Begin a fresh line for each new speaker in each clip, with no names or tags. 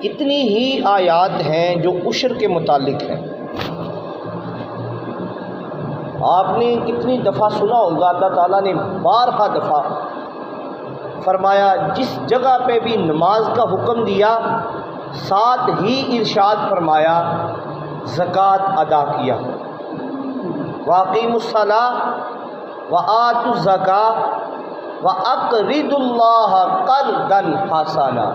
اتنی ہی آیات ہیں جو عشر کے متعلق ہیں۔ آپ نے کتنی دفعہ سنا ہوگا، اللہ تعالیٰ نے بارہا دفعہ فرمایا، جس جگہ پہ بھی نماز کا حکم دیا ساتھ ہی ارشاد فرمایا زکوٰۃ ادا کیا، وَأَقِیمُوا الصَّلَاةَ وَآتُوا الزَّکَاةَ وَأَقْرِضُوا اللَّهَ قَرْضًا حَسَنًا۔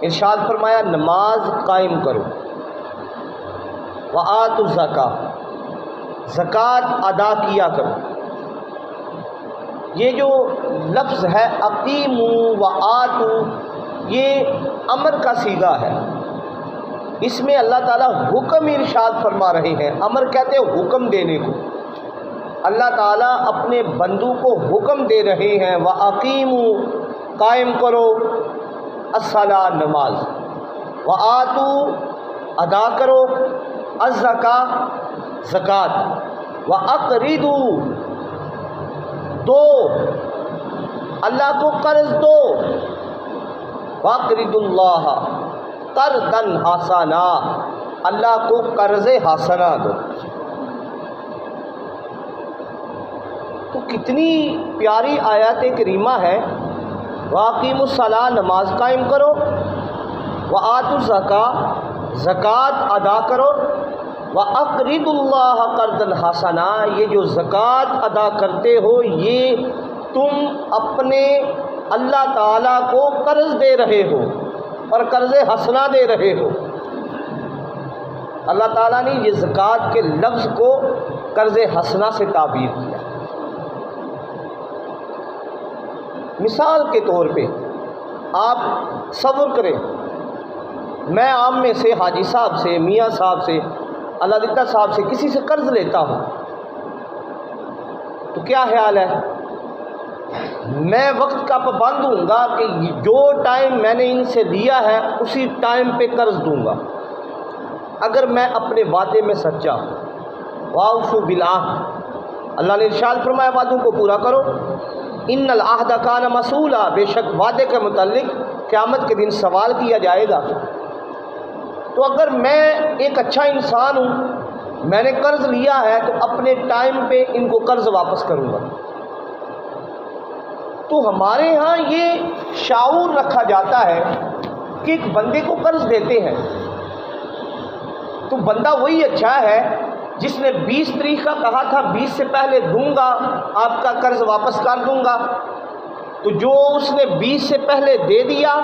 ارشاد فرمایا نماز قائم کرو، وَآتُوا الزَّکَاةَ، زکوٰۃ ادا کیا کرو۔ یہ جو لفظ ہے اقیموا وآتوا، یہ امر کا صیغہ ہے، اس میں اللہ تعالیٰ حکم ارشاد فرما رہے ہیں۔ امر کہتے ہیں حکم دینے کو، اللہ تعالیٰ اپنے بندوں کو حکم دے رہے ہیں، وَأَقِیمُوا، قائم کرو، الصلاۃ، نماز، وَآتُوا، ادا کرو، الزکاۃ، زکوٰۃ، وَأَقْرِضُوا، دو، اللہ کو قرض دو، وَأَقْرِضُوا اللَّهَ قَرْضًا حَسَنًا، اللہ کو قرض حسنہ دو۔ تو کتنی پیاری آیات کریمہ ہے۔ وَأَقِیمُوا الصَّلَاةَ، نماز قائم کرو، وَآتُوا الزَّکَاةَ، زکوٰۃ ادا کرو، وَأَقْرِضُوا اللَّهَ قَرْضًا حَسَنًا، یہ جو زکوٰۃ ادا کرتے ہو یہ تم اپنے اللہ تعالیٰ کو قرض دے رہے ہو اور قرض حسنہ دے رہے ہو۔ اللہ تعالیٰ نے یہ زکوٰۃ کے لفظ کو قرض حسنہ سے تعبیر کیا۔ مثال کے طور پہ آپ تصور کریں، میں عام میں سے حاجی صاحب سے، میاں صاحب سے، اللہ دیتا صاحب سے کسی سے قرض لیتا ہوں، تو کیا خیال ہے؟ میں وقت کا پابند ہوں گا کہ جو ٹائم میں نے ان سے لیا ہے اسی ٹائم پہ قرض دوں گا، اگر میں اپنے وعدے میں سچا ہوں۔ وَأَوْفُوا بِالْعَہْدِ، اللہ نے ارشاد فرمایا وعدوں کو پورا کرو۔ ان العہد کان مسئولا، بے شک وعدے کے متعلق قیامت کے دن سوال کیا جائے گا۔ تو اگر میں ایک اچھا انسان ہوں، میں نے قرض لیا ہے تو اپنے ٹائم پہ ان کو قرض واپس کروں گا۔ تو ہمارے ہاں یہ شعور رکھا جاتا ہے کہ ایک بندے کو قرض دیتے ہیں تو بندہ وہی اچھا ہے جس نے 20 تاریخ کا کہا تھا 20 سے پہلے دوں گا، آپ کا قرض واپس کر دوں گا، تو جو اس نے 20 سے پہلے دے دیا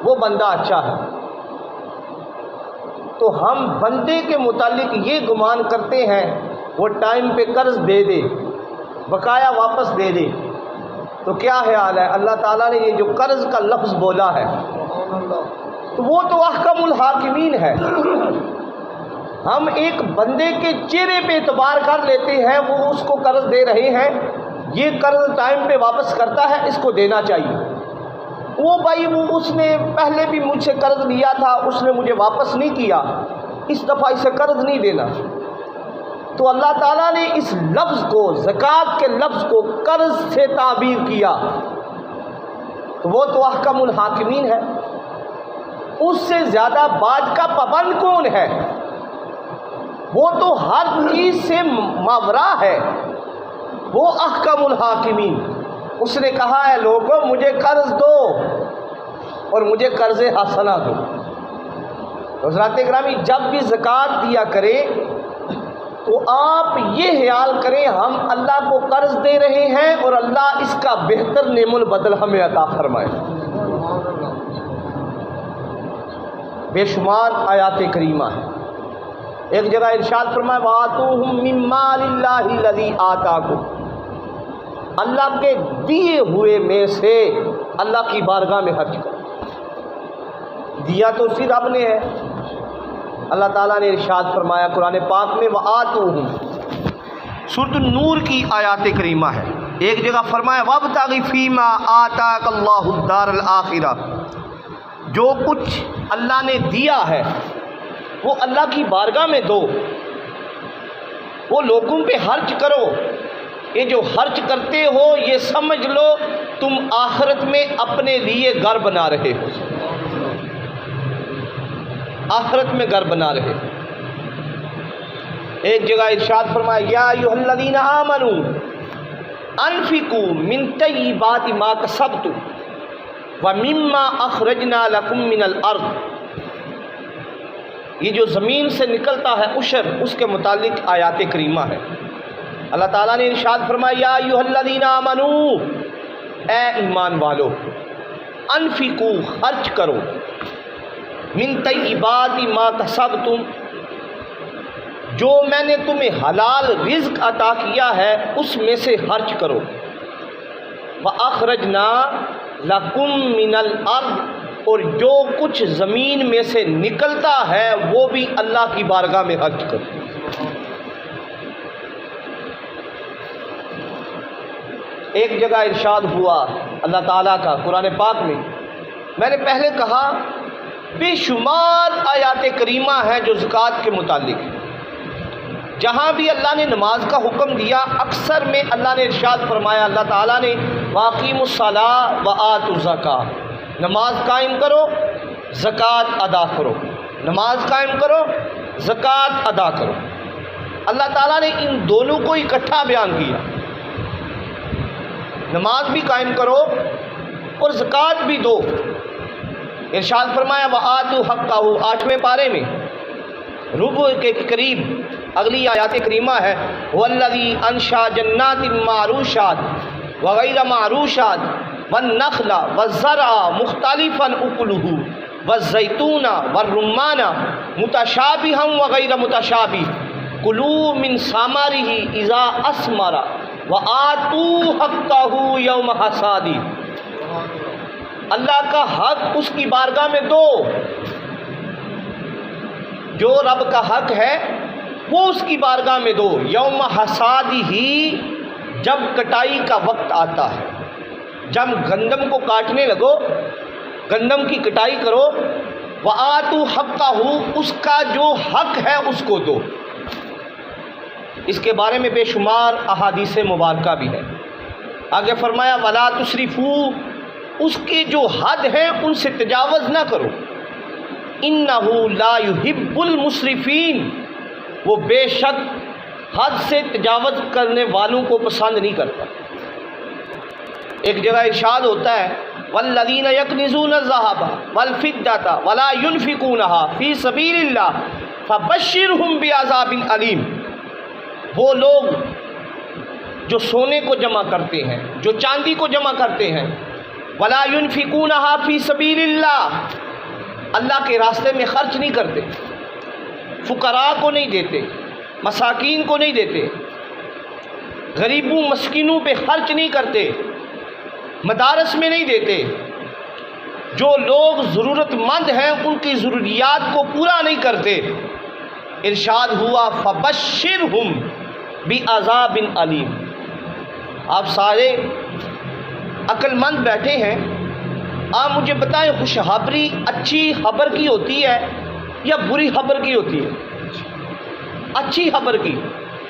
وہ بندہ اچھا ہے۔ تو ہم بندے کے متعلق یہ گمان کرتے ہیں وہ ٹائم پہ قرض دے دے، بقایا واپس دے دے، تو کیا خیال ہے؟ اللہ تعالیٰ نے یہ جو قرض کا لفظ بولا ہے تو وہ تو احکم الحاکمین ہے۔ ہم ایک بندے کے چہرے پہ اعتبار کر لیتے ہیں، وہ اس کو قرض دے رہے ہیں، یہ قرض ٹائم پہ واپس کرتا ہے، اس کو دینا چاہیے۔ وہ بھائی اس نے پہلے بھی مجھ سے قرض لیا تھا، اس نے مجھے واپس نہیں کیا، اس دفعہ اسے قرض نہیں دینا۔ تو اللہ تعالیٰ نے اس لفظ کو، زکوٰۃ کے لفظ کو قرض سے تعبیر کیا، تو وہ تو احکم الحاکمین ہے۔ اس سے زیادہ باج کا پابند کون ہے؟ وہ تو ہر چیز سے ماورا ہے، وہ احکم الحاکمین۔ اس نے کہا ہے لوگوں مجھے قرض دو اور مجھے قرض حسنہ دو۔ حضرات گرامی، جب بھی زکوٰۃ دیا کرے تو آپ یہ خیال کریں ہم اللہ کو قرض دے رہے ہیں اور اللہ اس کا بہتر نعم البدل ہمیں عطا فرمائے۔ بے شمار آیات کریمہ ہیں۔ ایک جگہ ارشاد فرمایا وَآتُوهُم مِّن مَّالِ اللَّهِ الَّذِي آتَاكُمْ، اللہ کے دیے ہوئے میں سے اللہ کی بارگاہ میں خرچ کرو۔ دیا تو اسی رب نے ہے۔ اللہ تعالیٰ نے ارشاد فرمایا قرآن پاک میں وَآتُوهُم، سورۃ النور کی آیات کریمہ ہے۔ ایک جگہ فرمایا وَابْتَغِ فِيمَا آتَاكَ اللَّهُ الدَّارَ الْآخِرَةَ، جو کچھ اللہ نے دیا ہے وہ اللہ کی بارگاہ میں دو، وہ لوگوں پہ خرچ کرو۔ یہ جو خرچ کرتے ہو یہ سمجھ لو تم آخرت میں اپنے لیے گھر بنا رہے ہو۔ آخرت میں گھر بنا رہے۔ ایک جگہ ارشاد فرمایا یا ایھا الذین آمنوا انفقوا من طیبات ما کسبتم ومما اخرجنا لکم من الارض۔ یہ جو زمین سے نکلتا ہے عشر، اس کے متعلق آیات کریمہ ہے۔ اللہ تعالیٰ نے ارشاد فرمایا یا ایھا الذین آمنوا، اے ایمان والو، انفقوا، خرچ کرو، من طیبات ما کسبتم، جو میں نے تمہیں حلال رزق عطا کیا ہے اس میں سے خرچ کرو، وَأَخْرَجْنَا لَكُم مِّنَ الْأَرْضِ، اور جو کچھ زمین میں سے نکلتا ہے وہ بھی اللہ کی بارگاہ میں خرچ کرو۔ ایک جگہ ارشاد ہوا اللہ تعالیٰ کا قرآن پاک میں نے پہلے کہا بے شمار آیات کریمہ ہیں جو زکوٰۃ کے متعلق ہیں۔ جہاں بھی اللہ نے نماز کا حکم دیا اکثر میں اللہ نے ارشاد فرمایا، اللہ تعالیٰ نے وَأَقِیمُوا الصَّلَاةَ وَآتُوا الزَّکَاةَ، نماز قائم کرو، زکوٰۃ ادا کرو، نماز قائم کرو، زکوٰۃ ادا کرو۔ اللہ تعالیٰ نے ان دونوں کو اکٹھا بیان کیا، نماز بھی قائم کرو اور زکوٰۃ بھی دو۔ ارشاد فرمایا وَآتُوا حَقَّهُ، 8ویں پارے میں ربع کے قریب اگلی آیات کریمہ ہے وَالَّذِي أَنشَأَ جَنَّاتٍ مَّعْرُوشَاتٍ وَغَيْرَ مَعْرُوشَاتٍ وَالنَّخْلَ وَالزَّرْعَ مُخْتَلِفًا أُكُلُهُ وَالزَّيْتُونَ وَالرُّمَّانَ مُتَشَابِهًا وَغَيْرَ مُتَشَابِهٍ كُلُوا مِن ثَمَرِهِ إِذَا أَثْمَرَ وَآتُوا حَقَّهُ يَوْمَ حَصَادِهِ، اللہ کا حق اس کی بارگاہ میں دو، جو رب کا حق ہے وہ اس کی بارگاہ میں دو، یوم حصادہ، جب کٹائی کا وقت آتا ہے، جب گندم کو کاٹنے لگو، گندم کی کٹائی کرو، وآتوا حقہ، اس کا جو حق ہے اس کو دو۔ اس کے بارے میں بے شمار احادیث مبارکہ بھی ہے۔ آگے فرمایا ولا تسرفوا، اس کے جو حد ہیں ان سے تجاوز نہ کرو، انہ لا یحب المسرفین، وہ بے شک حد سے تجاوز کرنے والوں کو پسند نہیں کرتا۔ ایک جگہ ارشاد ہوتا ہے والذین یکنزون الذھب والفضة ولا ينفقونها فی سبیل اللہ فبشرهم بعذاب علیم، وہ لوگ جو سونے کو جمع کرتے ہیں، جو چاندی کو جمع کرتے ہیں، ولا ينفقونها فی سبیل اللہ، اللہ کے راستے میں خرچ نہیں کرتے، فقراء کو نہیں دیتے، مساکین کو نہیں دیتے، غریبوں مسکینوں پہ خرچ نہیں کرتے، مدارس میں نہیں دیتے، جو لوگ ضرورت مند ہیں ان کی ضروریات کو پورا نہیں کرتے، ارشاد ہوا فبشرہم بعذاب علیم۔ آپ سارے عقل مند بیٹھے ہیں، آپ مجھے بتائیں خوشخبری اچھی خبر کی ہوتی ہے یا بری خبر کی ہوتی ہے؟ اچھی خبر کی،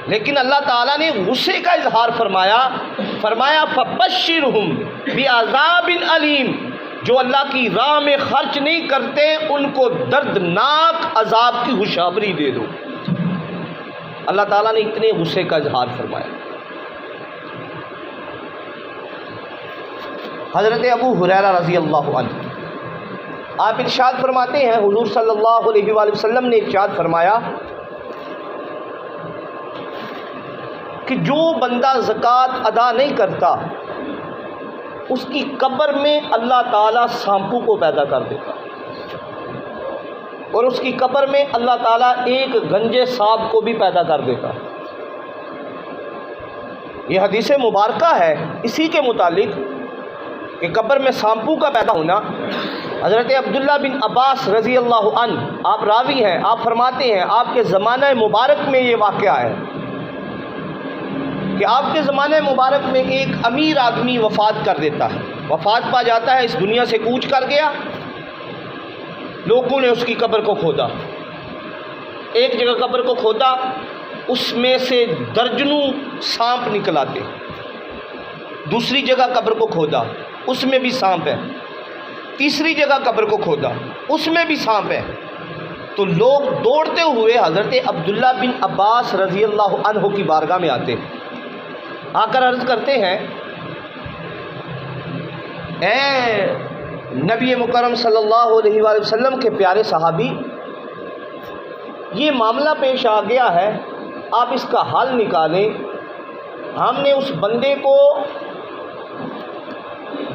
لیکن اللہ تعالیٰ نے غصے کا اظہار فرمایا فبشرہم بعذاب علیم، جو اللہ کی راہ میں خرچ نہیں کرتے ان کو دردناک عذاب کی خوشخبری دے دو۔ اللہ تعالیٰ نے اتنے غصے کا اظہار فرمایا۔ حضرت ابو ہریرہ رضی اللہ عنہ آپ ارشاد فرماتے ہیں حضور صلی اللہ علیہ وآلہ وسلم نے ارشاد فرمایا کہ جو بندہ زکوٰۃ ادا نہیں کرتا اس کی قبر میں اللہ تعالیٰ سانپوں کو پیدا کر دیتا، اور اس کی قبر میں اللہ تعالیٰ ایک گنجے سانپ کو بھی پیدا کر دیتا۔ یہ حدیث مبارکہ ہے اسی کے متعلق کہ قبر میں سانپوں کا پیدا ہونا۔ حضرت عبداللہ بن عباس رضی اللہ عنہ آپ راوی ہیں، آپ فرماتے ہیں آپ کے زمانہ مبارک میں یہ واقعہ ہے کہ آپ کے زمانہ مبارک میں ایک امیر آدمی وفات کر دیتا ہے، وفات پا جاتا ہے، اس دنیا سے کوچ کر گیا۔ لوگوں نے اس کی قبر کو کھودا، ایک جگہ قبر کو کھودا، اس میں سے درجنوں سانپ نکل آتے۔ دوسری جگہ قبر کو کھودا، اس میں بھی سانپ ہے۔ تیسری جگہ قبر کو کھودا، اس میں بھی سانپ ہے۔ تو لوگ دوڑتے ہوئے حضرت عبداللہ بن عباس رضی اللہ عنہ کی بارگاہ میں آتے، آ کر عرض کرتے ہیں اے نبی مکرم صلی اللہ علیہ وآلہ وسلم کے پیارے صحابی، یہ معاملہ پیش آ گیا ہے، آپ اس کا حل نکالیں۔ ہم نے اس بندے کو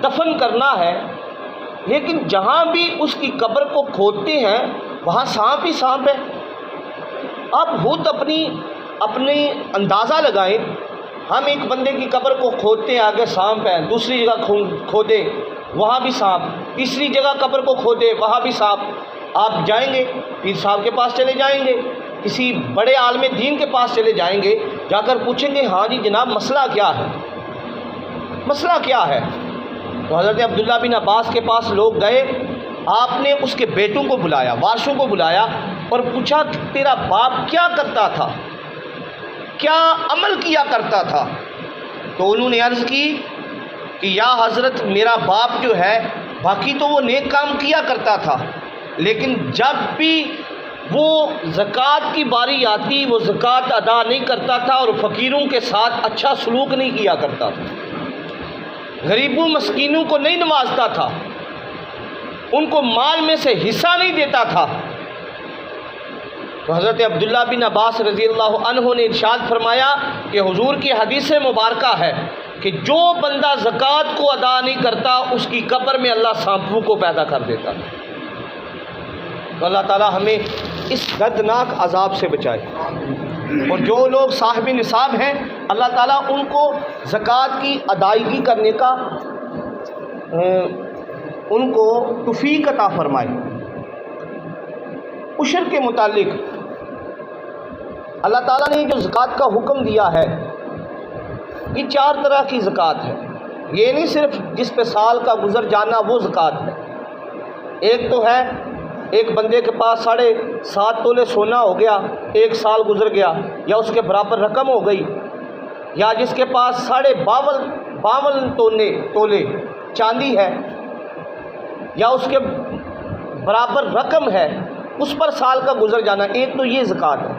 دفن کرنا ہے، لیکن جہاں بھی اس کی قبر کو کھودتے ہیں وہاں سانپ ہی سانپ ہے۔ آپ خود اپنی اندازہ لگائیں، ہم ایک بندے کی قبر کو کھودتے ہیں، آگے سانپ ہے، دوسری جگہ کھودے وہاں بھی سانپ، تیسری جگہ قبر کو کھودے وہاں بھی سانپ۔ آپ جائیں گے پیر صاحب کے پاس چلے جائیں گے، کسی بڑے عالم دین کے پاس چلے جائیں گے، جا کر پوچھیں گے ہاں جی جناب مسئلہ کیا ہے، مسئلہ کیا ہے؟ تو حضرت عبداللہ بن عباس کے پاس لوگ گئے، آپ نے اس کے بیٹوں کو بلایا، وارثوں کو بلایا اور پوچھا کہ تیرا باپ کیا کرتا تھا، کیا عمل کیا کرتا تھا؟ تو انہوں نے عرض کی کہ یا حضرت میرا باپ جو ہے باقی تو وہ نیک کام کیا کرتا تھا، لیکن جب بھی وہ زکوٰۃ کی باری آتی وہ زکوٰۃ ادا نہیں کرتا تھا اور فقیروں کے ساتھ اچھا سلوک نہیں کیا کرتا تھا، غریبوں مسکینوں کو نہیں نوازتا تھا، ان کو مال میں سے حصہ نہیں دیتا تھا۔ تو حضرت عبداللہ بن عباس رضی اللہ عنہ نے ارشاد فرمایا کہ حضور کی حدیث مبارکہ ہے کہ جو بندہ زکوٰۃ کو ادا نہیں کرتا اس کی قبر میں اللہ سانپوں کو پیدا کر دیتا ہے۔ تو اللہ تعالی ہمیں اس دردناک عذاب سے بچائے، اور جو لوگ صاحب نصاب ہیں اللہ تعالیٰ ان کو زکوٰۃ کی ادائیگی کرنے کا ان کو توفیق عطا فرمائے۔ عشر کے متعلق اللہ تعالیٰ نے جو زکوٰۃ کا حکم دیا ہے یہ 4 طرح کی زکوٰۃ ہے، یہ نہیں صرف جس پہ سال کا گزر جانا وہ زکوٰۃ ہے۔ ایک تو ہے ایک بندے کے پاس 7.5 تولے سونا ہو گیا، 1 سال گزر گیا، یا اس کے برابر رقم ہو گئی، یا جس کے پاس 52 تولے چاندی ہے یا اس کے برابر رقم ہے، اس پر سال کا گزر جانا، ایک تو یہ زکوٰۃ ہے۔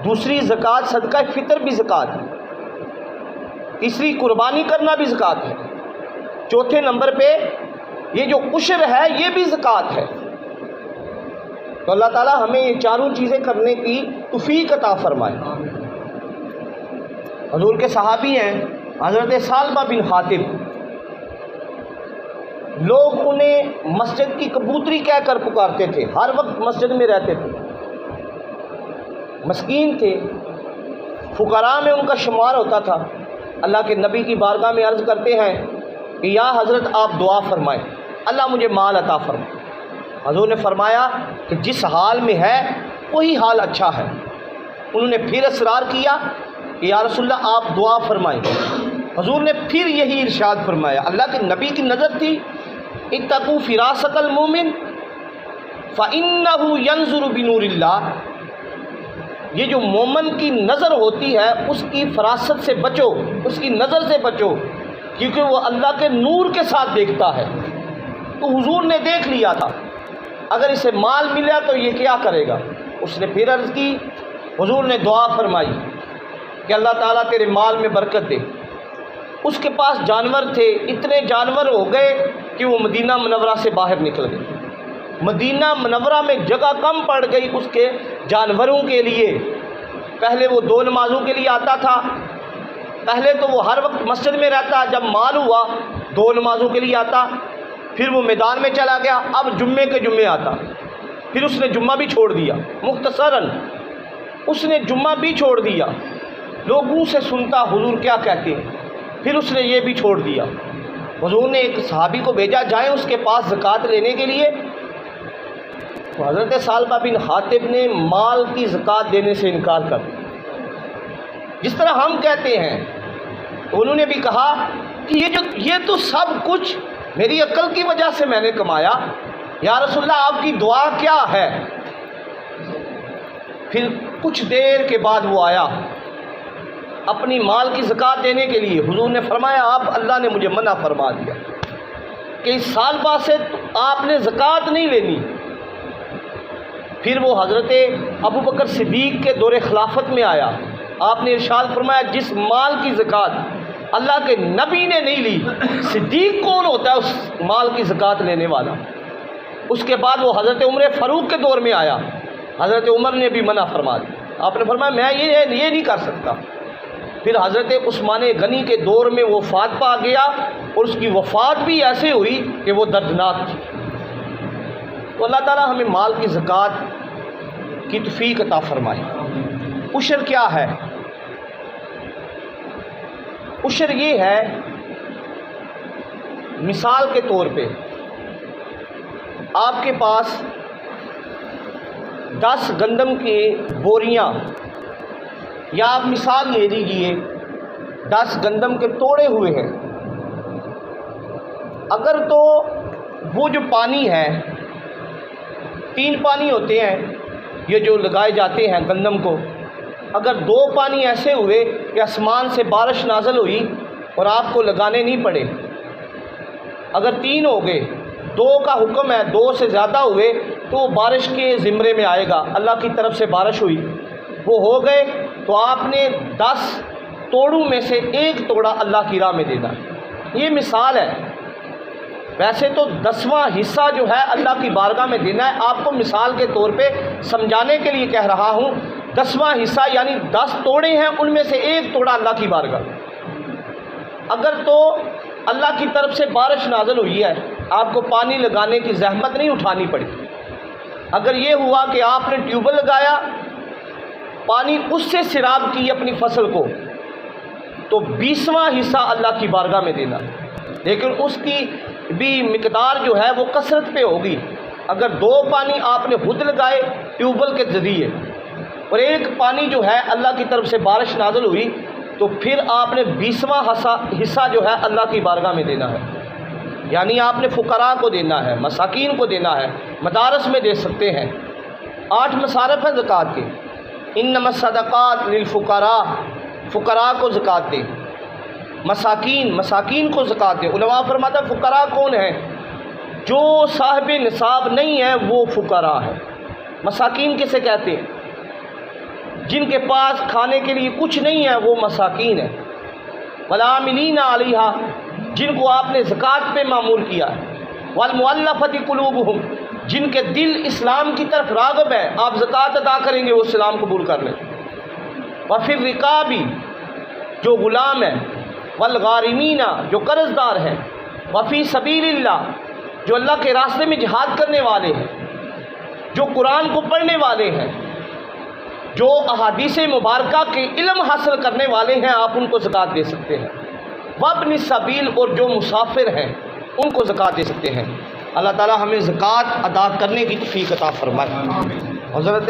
دوسری زکوٰۃ صدقہ فطر بھی زکوٰۃ ہے، تیسری قربانی کرنا بھی زکوٰۃ ہے، چوتھے نمبر پہ یہ جو عشر ہے یہ بھی زکوٰۃ ہے۔ تو اللہ تعالیٰ ہمیں یہ 4 چیزیں کرنے کی توفیق عطا فرمائے۔ حضور کے صحابی ہیں حضرت ثعلبہ بن حاتب، لوگ انہیں مسجد کی کبوتری کہہ کر پکارتے تھے، ہر وقت مسجد میں رہتے تھے، مسکین تھے، فقراء میں ان کا شمار ہوتا تھا۔ اللہ کے نبی کی بارگاہ میں عرض کرتے ہیں کہ یا حضرت آپ دعا فرمائیں، اللہ مجھے مال عطا فرمائے۔ حضور نے فرمایا کہ جس حال میں ہے وہی حال اچھا ہے۔ انہوں نے پھر اصرار کیا کہ یا رسول اللہ آپ دعا فرمائیں۔ حضور نے پھر یہی ارشاد فرمایا، اللہ کے نبی کی نظر تھی اتقوا فراست المومن فإنہ ینظر بنور اللہ، یہ جو مومن کی نظر ہوتی ہے اس کی فراست سے بچو، اس کی نظر سے بچو، کیونکہ وہ اللہ کے نور کے ساتھ دیکھتا ہے۔ تو حضور نے دیکھ لیا تھا اگر اسے مال ملا تو یہ کیا کرے گا۔ اس نے پھر عرض کی، حضور نے دعا فرمائی کہ اللہ تعالیٰ تیرے مال میں برکت دے۔ اس کے پاس جانور تھے، اتنے جانور ہو گئے کہ وہ مدینہ منورہ سے باہر نکل گئے۔ مدینہ منورہ میں جگہ کم پڑ گئی اس کے جانوروں کے لیے۔ پہلے وہ 2 نمازوں کے لیے آتا تھا، پہلے تو وہ ہر وقت مسجد میں رہتا، جب مال ہوا 2 نمازوں کے لیے آتا، پھر وہ میدان میں چلا گیا، اب جمعے کے جمعے آتا، پھر اس نے جمعہ بھی چھوڑ دیا، مختصراً اس نے جمعہ بھی چھوڑ دیا، لوگوں سے سنتا حضور کیا کہتے ہیں، پھر اس نے یہ بھی چھوڑ دیا۔ حضور نے ایک صحابی کو بھیجا جائیں اس کے پاس زکوٰۃ لینے کے لیے، تو حضرت ثعلبہ بن حاتب نے مال کی زکوٰۃ دینے سے انکار کر دیا، جس طرح ہم کہتے ہیں۔ تو انہوں نے بھی کہا کہ یہ تو سب کچھ میری عقل کی وجہ سے میں نے کمایا، یا رسول اللہ آپ کی دعا کیا ہے؟ پھر کچھ دیر کے بعد وہ آیا اپنی مال کی زکوٰۃ دینے کے لیے۔ حضور نے فرمایا آپ اللہ نے مجھے منع فرما دیا کہ اس سال بعد سے آپ نے زکوٰۃ نہیں لینی۔ پھر وہ حضرت ابو بکر صدیق کے دور خلافت میں آیا، آپ نے ارشاد فرمایا جس مال کی زکوٰۃ اللہ کے نبی نے نہیں لی، صدیق کون ہوتا ہے اس مال کی زکوٰۃ لینے والا؟ اس کے بعد وہ حضرت عمر فاروق کے دور میں آیا، حضرت عمر نے بھی منع فرما دی، آپ نے فرمایا میں یہ نہیں کر سکتا۔ پھر حضرت عثمان غنی کے دور میں وفات پا گیا، اور اس کی وفات بھی ایسے ہوئی کہ وہ دردناک تھی۔ تو اللہ تعالیٰ ہمیں مال کی زکوٰۃ کی توفیق عطا فرمائے۔ عشر کیا ہے؟ عشر یہ ہے، مثال کے طور پہ آپ کے پاس 10 گندم کی بوریاں، یا آپ مثال لے لیجیے 10 گندم کے توڑے ہوئے ہیں، اگر تو وہ جو پانی ہے، 3 پانی ہوتے ہیں یہ جو لگائے جاتے ہیں گندم کو، اگر 2 پانی ایسے ہوئے کہ آسمان سے بارش نازل ہوئی اور آپ کو لگانے نہیں پڑے، اگر 3 ہو گئے، 2 کا حکم ہے، 2 سے زیادہ ہوئے تو وہ بارش کے زمرے میں آئے گا، اللہ کی طرف سے بارش ہوئی، وہ ہو گئے تو آپ نے 10 توڑوں میں سے 1 توڑا اللہ کی راہ میں دینا۔ یہ مثال ہے، ویسے تو 10واں حصہ جو ہے اللہ کی بارگاہ میں دینا ہے، آپ کو مثال کے طور پہ سمجھانے کے لیے کہہ رہا ہوں۔ 10واں حصہ یعنی 10 توڑے ہیں، ان میں سے 1 توڑا اللہ کی بارگاہ۔ اگر تو اللہ کی طرف سے بارش نازل ہوئی ہے، آپ کو پانی لگانے کی زحمت نہیں اٹھانی پڑی، اگر یہ ہوا کہ آپ نے ٹیوب ویل لگایا، پانی اس سے سیراب کی اپنی فصل کو، تو 20واں حصہ اللہ کی بارگاہ میں دینا، لیکن اس کی بھی مقدار جو ہے وہ کثرت پہ ہوگی۔ اگر 2 پانی آپ نے خود لگائے ٹیوب ویل کے ذریعے، اور 1 پانی جو ہے اللہ کی طرف سے بارش نازل ہوئی، تو پھر آپ نے 20واں حصہ جو ہے اللہ کی بارگاہ میں دینا ہے، یعنی آپ نے فقراء کو دینا ہے، مساکین کو دینا ہے، مدارس میں دے سکتے ہیں۔ 8 مصارف ہیں زکوٰۃ کے، انما الصدقات للفقراء، فقراء کو زکوٰۃ دے، مساکین کو زکوٰۃ دے۔ علماء فرماتا ہے فقراء کون ہیں؟ جو صاحب نصاب نہیں ہے وہ فقراء ہے۔ مساکین کسے کہتے ہیں؟ جن کے پاس کھانے کے لیے کچھ نہیں ہے وہ مساکین ہیں۔ والعاملین علیہا، جن کو آپ نے زکوٰۃ پہ مامور کیا ہے۔ والمؤلفۃ قلوبہم، جن کے دل اسلام کی طرف راغب ہے، آپ زکوٰۃ ادا کریں گے وہ اسلام قبول کر لیں۔ وفی الرقاب، جو غلام ہے، والغارمین، جو قرض دار ہیں، وفی سبیل اللہ، جو اللہ کے راستے میں جہاد کرنے والے ہیں، جو قرآن کو پڑھنے والے ہیں، جو احادیث مبارکہ کے علم حاصل کرنے والے ہیں، آپ ان کو زکوٰۃ دے سکتے ہیں۔ وابن السبیل، اور جو مسافر ہیں ان کو زکوٰۃ دے سکتے ہیں۔ اللہ تعالی ہمیں زکوٰۃ ادا کرنے کی توفیق عطا فرمائے۔ حضرت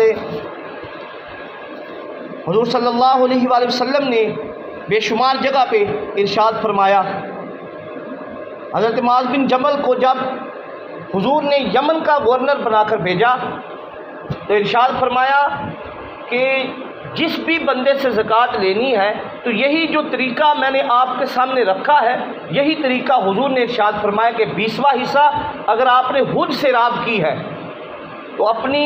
حضور صلی اللہ علیہ وآلہ وسلم نے بے شمار جگہ پہ ارشاد فرمایا، حضرت معاذ بن جبل کو جب حضور نے یمن کا گورنر بنا کر بھیجا تو ارشاد فرمایا کہ جس بھی بندے سے زکوٰۃ لینی ہے تو یہی جو طریقہ میں نے آپ کے سامنے رکھا ہے، یہی طریقہ حضور نے ارشاد فرمایا کہ 20واں حصہ اگر آپ نے خود سیراب کی ہے تو اپنی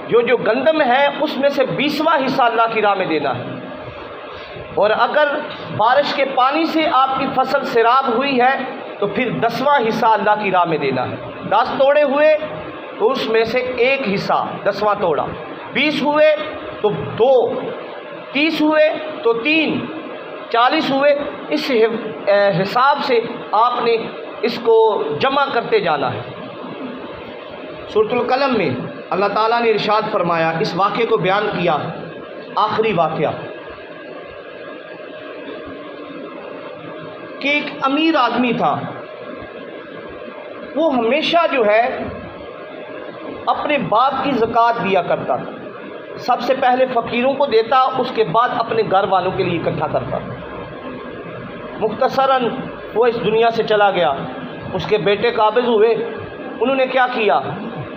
جو گندم ہے اس میں سے 20واں حصہ اللہ کی راہ میں دینا ہے، اور اگر بارش کے پانی سے آپ کی فصل سیراب ہوئی ہے تو پھر 10واں حصہ اللہ کی راہ میں دینا ہے۔ 10 توڑے ہوئے تو اس میں سے 1 حصہ 10واں توڑا، 20 ہوئے تو 2، 30 ہوئے تو 3، 40 ہوئے، اس حساب سے آپ نے اس کو جمع کرتے جانا ہے۔ سورۃ القلم میں اللہ تعالیٰ نے ارشاد فرمایا، اس واقعے کو بیان کیا، آخری واقعہ کہ ایک امیر آدمی تھا، وہ ہمیشہ جو ہے اپنے باپ کی زکوٰۃ دیا کرتا تھا، سب سے پہلے فقیروں کو دیتا، اس کے بعد اپنے گھر والوں کے لیے اکٹھا کرتا۔ مختصراً وہ اس دنیا سے چلا گیا، اس کے بیٹے قابض ہوئے، انہوں نے کیا کیا؟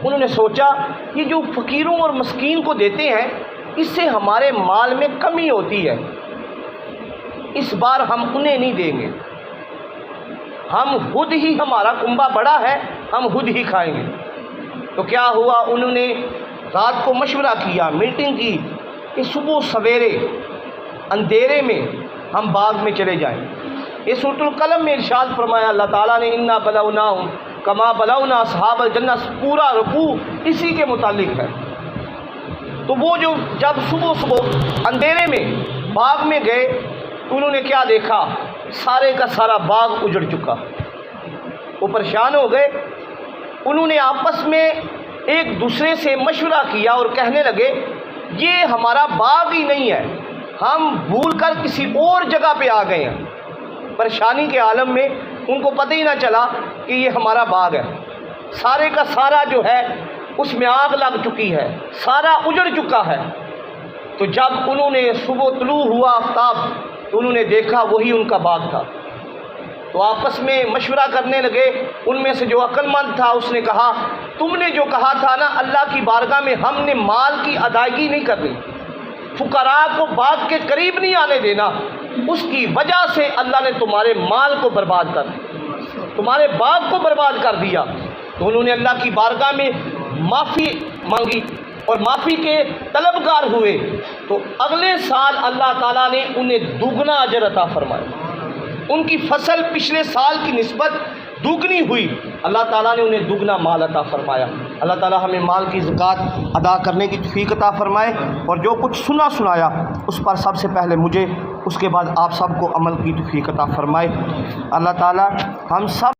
انہوں نے سوچا یہ جو فقیروں اور مسکین کو دیتے ہیں اس سے ہمارے مال میں کمی ہوتی ہے، اس بار ہم انہیں نہیں دیں گے، ہم خود ہی، ہمارا کنبہ بڑا ہے، ہم خود ہی کھائیں گے۔ تو کیا ہوا؟ انہوں نے رات کو مشورہ کیا، میٹنگ کی کہ صبح سویرے اندھیرے میں ہم باغ میں چلے جائیں۔ یہ سورۃ القلم میں ارشاد فرمایا اللہ تعالیٰ نے انا بلوناہم کما بلونا اصحاب الجنہ، پورا رکوع اسی کے متعلق ہے۔ تو وہ جو جب صبح اندھیرے میں باغ میں گئے تو انہوں نے کیا دیکھا؟ سارے کا سارا باغ اجڑ چکا۔ وہ پریشان ہو گئے، انہوں نے آپس میں ایک دوسرے سے مشورہ کیا اور کہنے لگے یہ ہمارا باغ ہی نہیں ہے، ہم بھول کر کسی اور جگہ پہ آ گئے ہیں۔ پریشانی کے عالم میں ان کو پتہ ہی نہ چلا کہ یہ ہمارا باغ ہے۔ سارے کا سارا جو ہے اس میں آگ لگ چکی ہے، سارا اجڑ چکا ہے۔ تو جب انہوں نے صبح طلوع ہوا آفتاب تو انہوں نے دیکھا وہی ان کا باغ تھا۔ تو آپس میں مشورہ کرنے لگے، ان میں سے جو عقل مند تھا اس نے کہا تم نے جو کہا تھا نا اللہ کی بارگاہ میں ہم نے مال کی ادائیگی نہیں کرنی، فقراء کو باغ کے قریب نہیں آنے دینا، اس کی وجہ سے اللہ نے تمہارے مال کو برباد کر دیا، تمہارے باغ کو برباد کر دیا۔ تو انہوں نے اللہ کی بارگاہ میں معافی مانگی اور معافی کے طلبگار ہوئے، تو اگلے سال اللہ تعالیٰ نے انہیں دوگنا اجر عطا فرمایا۔ ان کی فصل پچھلے سال کی نسبت دوگنی ہوئی، اللہ تعالیٰ نے انہیں دوگنا مال عطا فرمایا۔ اللہ تعالیٰ ہمیں مال کی زکوٰۃ ادا کرنے کی توفیق عطا فرمائے، اور جو کچھ سنایا اس پر سب سے پہلے مجھے، اس کے بعد آپ سب کو عمل کی توفیق عطا فرمائے۔ اللہ تعالیٰ ہم سب